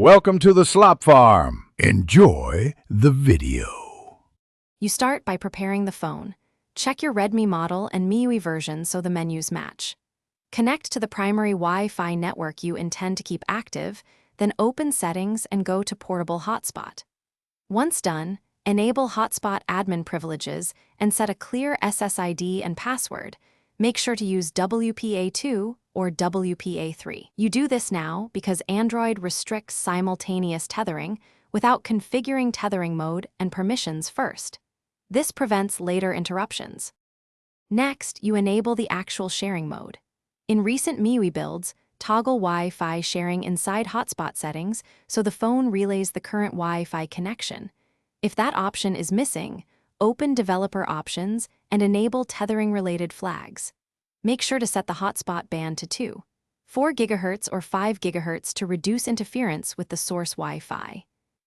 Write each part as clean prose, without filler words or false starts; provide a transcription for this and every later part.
Welcome to the Slop Farm. Enjoy the video. You start by preparing the phone. Check your Redmi model and MIUI version so the menus match. Connect to the primary Wi-Fi network you intend to keep active, then open Settings and go to Portable Hotspot. Once done, enable Hotspot admin privileges and set a clear SSID and password. Make sure to use WPA2 or WPA3. You do this now because Android restricts simultaneous tethering without configuring tethering mode and permissions first. This prevents later interruptions. Next, you enable the actual sharing mode. In recent MIUI builds, toggle Wi-Fi sharing inside hotspot settings so the phone relays the current Wi-Fi connection. If that option is missing, open Developer Options and enable tethering-related flags. Make sure to set the hotspot band to 2, 4 GHz or 5 GHz to reduce interference with the source Wi-Fi.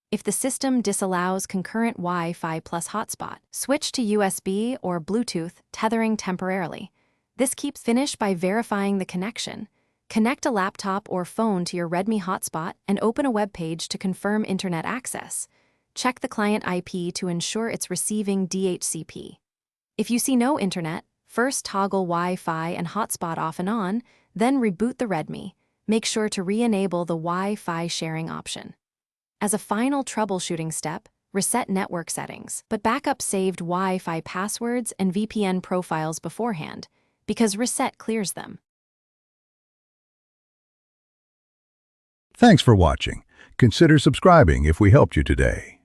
If the system disallows concurrent Wi-Fi plus hotspot, switch to USB or Bluetooth tethering temporarily. This keeps finish by verifying the connection. Connect a laptop or phone to your Redmi hotspot and open a web page to confirm internet access. Check the client IP to ensure it's receiving DHCP. If you see no internet, first toggle Wi-Fi and hotspot off and on, then reboot the Redmi. Make sure to re-enable the Wi-Fi sharing option. As a final troubleshooting step, reset network settings, but backup saved Wi-Fi passwords and VPN profiles beforehand, because reset clears them. Thanks for watching. Consider subscribing if we helped you today.